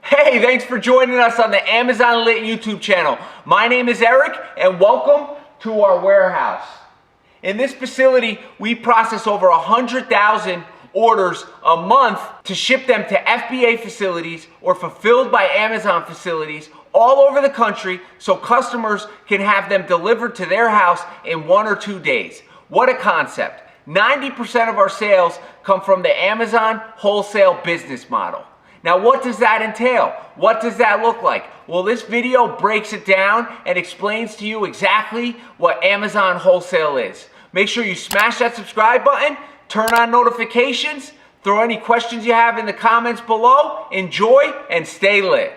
Hey, thanks for joining us on the Amazon Lit YouTube channel. My name is Eric and welcome to our warehouse. In this facility, we process over 100,000 orders a month to ship them to FBA facilities or fulfilled by Amazon facilities all over the country so customers can have them delivered to their house in 1 or 2 days. What a concept. 90% of our sales come from the Amazon wholesale business model. Now, what does that entail? What does that look like? Well, this video breaks it down and explains to you exactly what Amazon wholesale is. Make sure you smash that subscribe button, turn on notifications, throw any questions you have in the comments below. Enjoy and stay lit.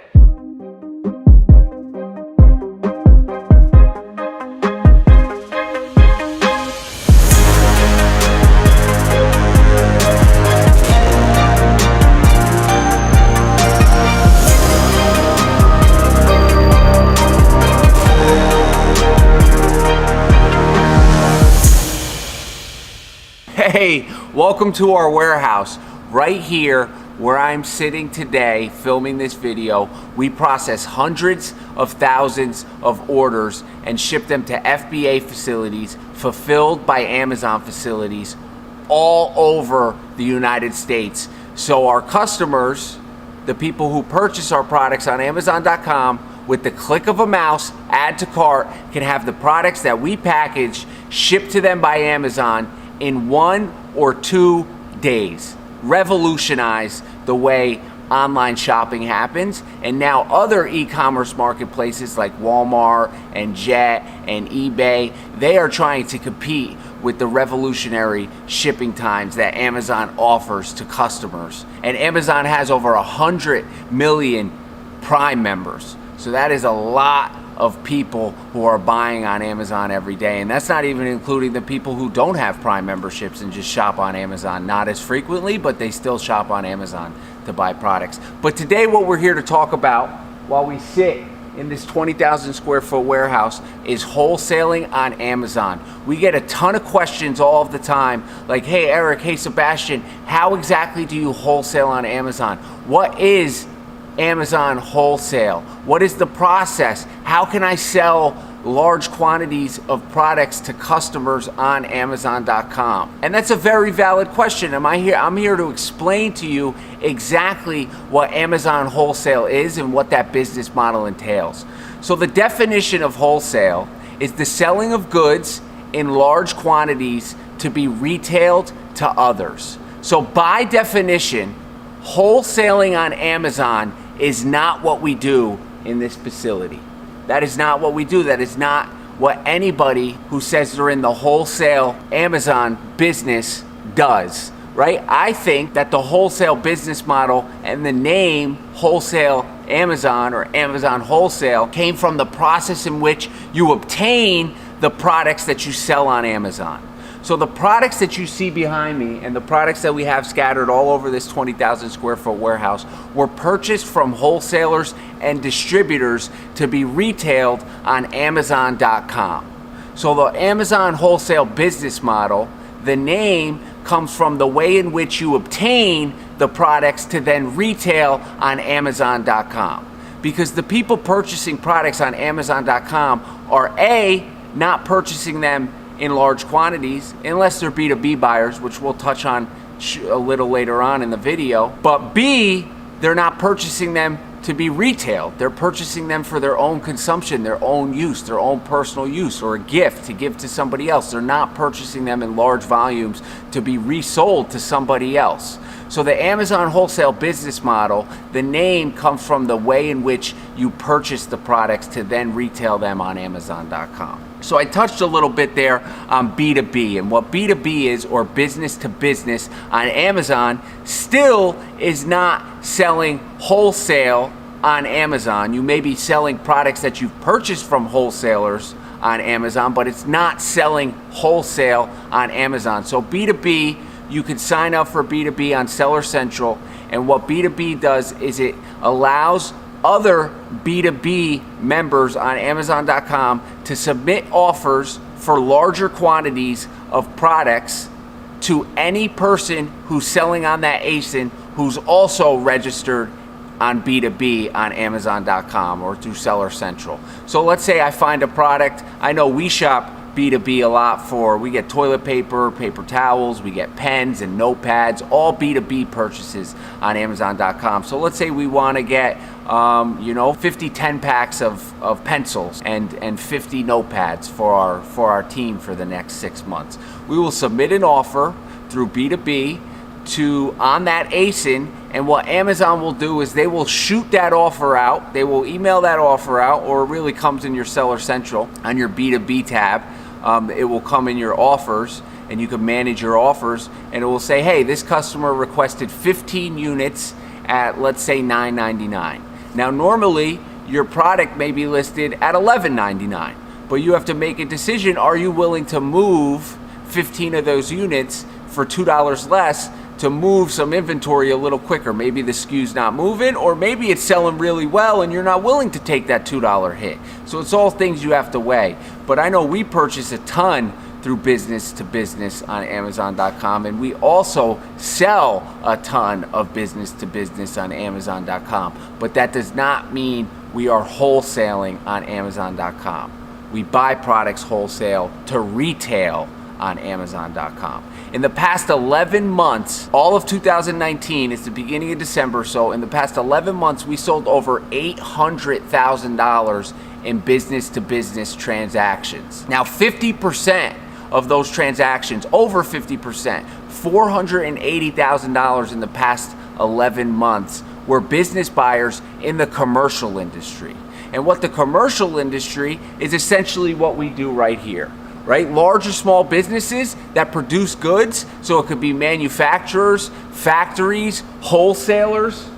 Hey, welcome to our warehouse. Right here where I'm sitting today filming this video, we process hundreds of thousands of orders and ship them to FBA facilities fulfilled by Amazon facilities all over the United States. So our customers, the people who purchase our products on Amazon.com, with the click of a mouse, add to cart, can have the products that we package shipped to them by Amazon in 1 or 2 days. Revolutionize the way online shopping happens, and now other e-commerce marketplaces like Walmart and Jet and eBay, they are trying to compete with the revolutionary shipping times that Amazon offers to customers. And Amazon has over 100 million Prime members. So that is a lot of people who are buying on Amazon every day. And that's not even including the people who don't have Prime memberships and just shop on Amazon, not as frequently, but they still shop on Amazon to buy products. But today what we're here to talk about while we sit in this 20,000 square foot warehouse is wholesaling on Amazon. We get a ton of questions all of the time, like, hey Eric, hey Sebastian, how exactly do you wholesale on Amazon? What is Amazon wholesale? What is the process? How can I sell large quantities of products to customers on Amazon.com? And that's a very valid question. I'm here to explain to you exactly what Amazon wholesale is and what that business model entails. So the definition of wholesale is the selling of goods in large quantities to be retailed to others. So by definition, wholesaling on Amazon is not what we do in this facility. That is not what we do. That is not what anybody who says they're in the wholesale Amazon business does, right? I think that the wholesale business model and the name wholesale Amazon or Amazon wholesale came from the process in which you obtain the products that you sell on Amazon. So the products that you see behind me and the products that we have scattered all over this 20,000 square foot warehouse were purchased from wholesalers and distributors to be retailed on Amazon.com. So the Amazon wholesale business model, the name comes from the way in which you obtain the products to then retail on Amazon.com. Because the people purchasing products on Amazon.com are A, not purchasing them in large quantities, unless they're B2B buyers, which we'll touch on a little later on in the video. But B, they're not purchasing them to be retailed. They're purchasing them for their own consumption, their own use, their own personal use, or a gift to give to somebody else. They're not purchasing them in large volumes to be resold to somebody else. So the Amazon wholesale business model, the name comes from the way in which you purchase the products to then retail them on Amazon.com. So I touched a little bit there on B2B, and what B2B is, or business to business on Amazon, still is not selling wholesale on Amazon. You may be selling products that you've purchased from wholesalers on Amazon, but it's not selling wholesale on Amazon. So B2B, you can sign up for B2B on Seller Central, and what B2B does is it allows other B2B members on Amazon.com to submit offers for larger quantities of products to any person who's selling on that ASIN who's also registered on B2B on Amazon.com or through Seller Central. So let's say I find a product. I know we shop B2B a lot for, we get toilet paper, paper towels, we get pens and notepads, all B2B purchases on Amazon.com. So let's say we want to get 50 10-packs of pencils and 50 notepads for our team for the next 6 months. We will submit an offer through B2B on that ASIN, and what Amazon will do is they will shoot that offer out. They will email that offer out, or it really comes in your Seller Central on your B2B tab. It will come in your offers, and you can manage your offers, and it will say, hey, this customer requested 15 units at, let's say, $9.99. Now normally your product may be listed at $11.99, but you have to make a decision. Are you willing to move 15 of those units for $2 less to move some inventory a little quicker? Maybe the SKU's not moving, or maybe it's selling really well and you're not willing to take that $2 hit. So it's all things you have to weigh. But I know we purchase a ton through business to business on Amazon.com, and we also sell a ton of business to business on Amazon.com. But that does not mean we are wholesaling on Amazon.com. We buy products wholesale to retail on Amazon.com. In the past 11 months, all of 2019, it's the beginning of December, so in the past 11 months, we sold over $800,000 in business-to-business transactions. Now, 50% of those transactions, over 50%, $480,000 in the past 11 months, were business buyers in the commercial industry. And what the commercial industry is essentially what we do right here. Right? Large or small businesses that produce goods, so it could be manufacturers, factories, wholesalers.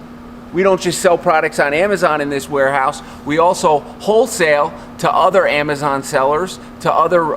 We don't just sell products on Amazon in this warehouse. We also wholesale to other Amazon sellers, to other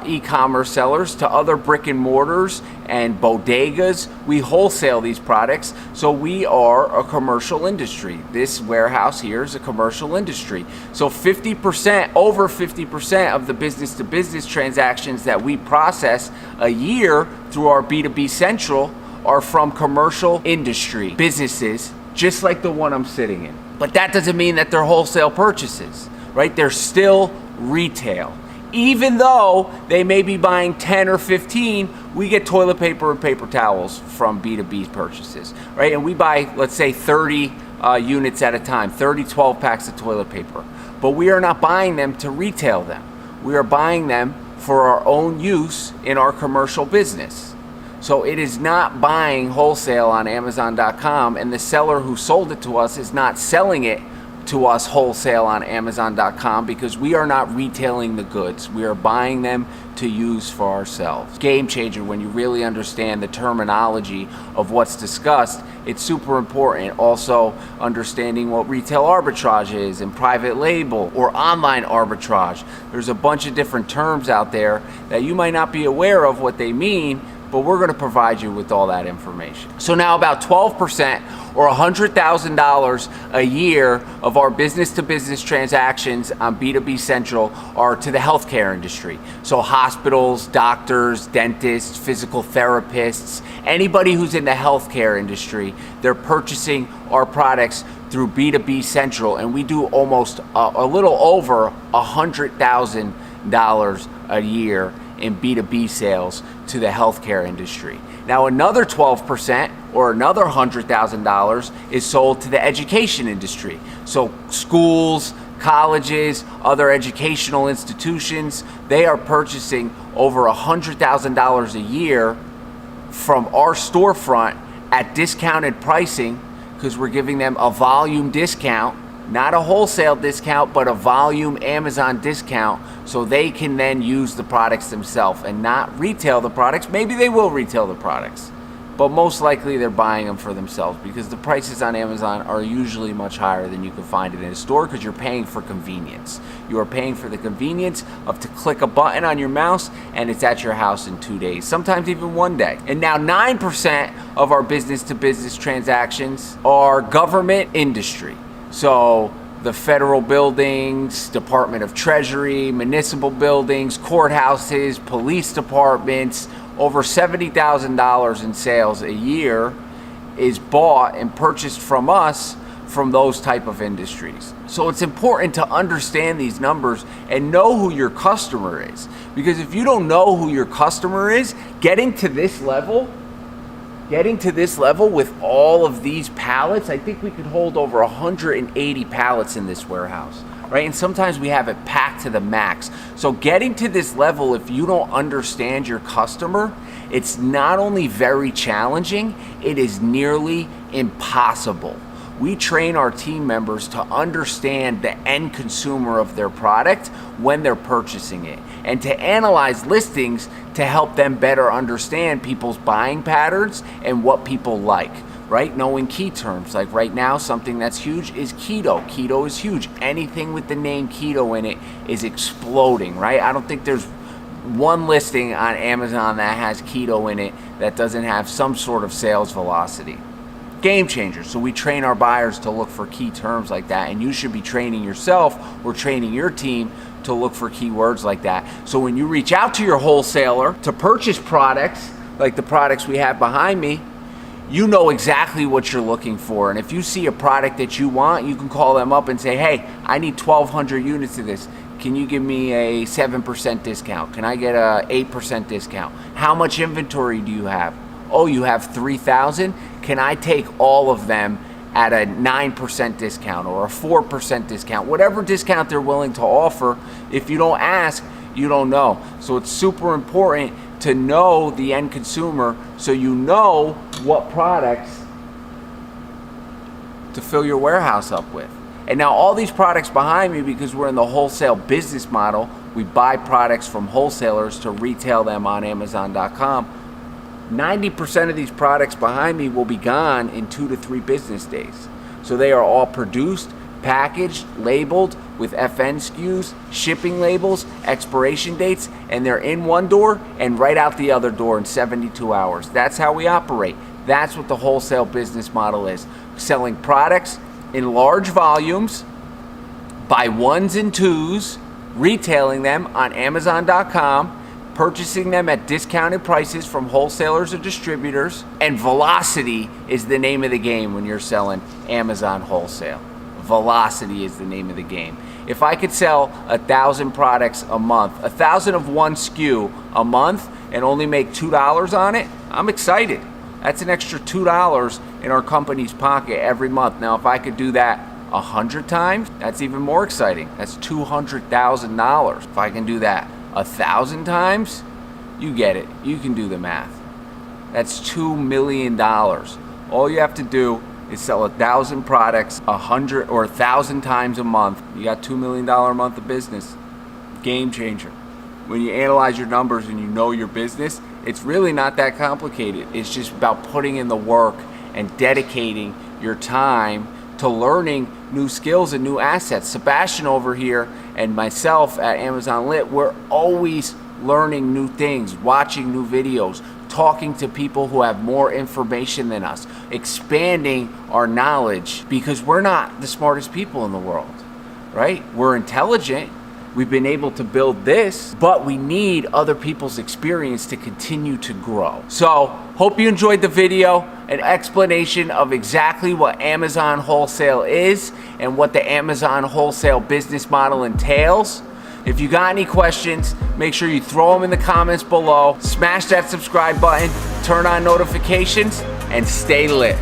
e-commerce sellers, to other brick and mortars and bodegas. We wholesale these products, so we are a commercial industry. This warehouse here is a commercial industry. So 50%, over 50% of the business-to-business transactions that we process a year through our B2B Central are from commercial industry businesses, just like the one I'm sitting in. But that doesn't mean that they're wholesale purchases, right? They're still retail. Even though they may be buying 10 or 15, we get toilet paper and paper towels from B2B purchases, right? And we buy, let's say, 30 units at a time, 30 12-packs of toilet paper. But we are not buying them to retail them. We are buying them for our own use in our commercial business. So it is not buying wholesale on Amazon.com, and the seller who sold it to us is not selling it to us wholesale on Amazon.com, because we are not retailing the goods. We are buying them to use for ourselves. Game changer when you really understand the terminology of what's discussed. It's super important. Also understanding what retail arbitrage is and private label or online arbitrage. There's a bunch of different terms out there that you might not be aware of what they mean, but we're going to provide you with all that information. So now about 12% or $100,000 a year of our business-to-business transactions on B2B Central are to the healthcare industry. So hospitals, doctors, dentists, physical therapists, anybody who's in the healthcare industry, they're purchasing our products through B2B Central, and we do almost a little over $100,000 a year in B2B sales to the healthcare industry. Now another 12% or another $100,000 is sold to the education industry. So schools, colleges, other educational institutions, they are purchasing over $100,000 a year from our storefront at discounted pricing, because we're giving them a volume discount, not a wholesale discount, but a volume Amazon discount, so they can then use the products themselves and not retail the products. Maybe they will retail the products, but most likely they're buying them for themselves, because the prices on Amazon are usually much higher than you can find it in a store, because you're paying for convenience. You are paying for the convenience of to click a button on your mouse and it's at your house in 2 days, sometimes even 1 day. And now 9% of our business-to-business transactions are government industry. So the federal buildings, Department of Treasury, municipal buildings, courthouses, police departments, over $70,000 in sales a year is bought and purchased from us from those type of industries. So it's important to understand these numbers and know who your customer is. Because if you don't know who your customer is, getting to this level with all of these pallets, I think we could hold over 180 pallets in this warehouse, right? And sometimes we have it packed to the max. So getting to this level, if you don't understand your customer, it's not only very challenging, it is nearly impossible. We train our team members to understand the end consumer of their product when they're purchasing it, and to analyze listings to help them better understand people's buying patterns and what people like, right? Knowing key terms, like right now, something that's huge is keto. Keto is huge. Anything with the name keto in it is exploding, right? I don't think there's one listing on Amazon that has keto in it that doesn't have some sort of sales velocity. Game changer. So we train our buyers to look for key terms like that, and you should be training yourself or training your team to look for keywords like that. So when you reach out to your wholesaler to purchase products like the products we have behind me, you know exactly what you're looking for. And if you see a product that you want, you can call them up and say, hey, I need 1,200 units of this. Can you give me a 7% discount? Can I get a 8% discount? How much inventory do you have? Oh, you have 3,000? Can I take all of them at a 9% discount or a 4% discount? Whatever discount they're willing to offer. If you don't ask, you don't know. So it's super important to know the end consumer so you know what products to fill your warehouse up with. And now all these products behind me, because we're in the wholesale business model, we buy products from wholesalers to retail them on Amazon.com. 90% of these products behind me will be gone in 2 to 3 business days. So they are all produced, packaged, labeled with FN SKUs, shipping labels, expiration dates, and they're in one door and right out the other door in 72 hours. That's how we operate. That's what the wholesale business model is. Selling products in large volumes by ones and twos, retailing them on Amazon.com, purchasing them at discounted prices from wholesalers or distributors, and velocity is the name of the game when you're selling Amazon wholesale. Velocity is the name of the game. If I could sell 1,000 products a month, 1,000 of one SKU a month, and only make $2 on it, I'm excited. That's an extra $2 in our company's pocket every month. Now, if I could do that 100 times, that's even more exciting. That's $200,000. If I can do that 1,000 times, you get it. You can do the math. That's $2 million. All you have to do is sell 1,000 products 100 or 1,000 times a month. You got $2 million a month of business. Game changer. When you analyze your numbers and you know your business, it's really not that complicated. It's just about putting in the work and dedicating your time to learning new skills and new assets. Sebastian over here and myself at Amazon Lit, we're always learning new things, watching new videos, talking to people who have more information than us, expanding our knowledge, because we're not the smartest people in the world, right? We're intelligent. We've been able to build this, but we need other people's experience to continue to grow. So, hope you enjoyed the video, an explanation of exactly what Amazon Wholesale is and what the Amazon Wholesale business model entails. If you got any questions, make sure you throw them in the comments below. Smash that subscribe button, turn on notifications, and stay lit.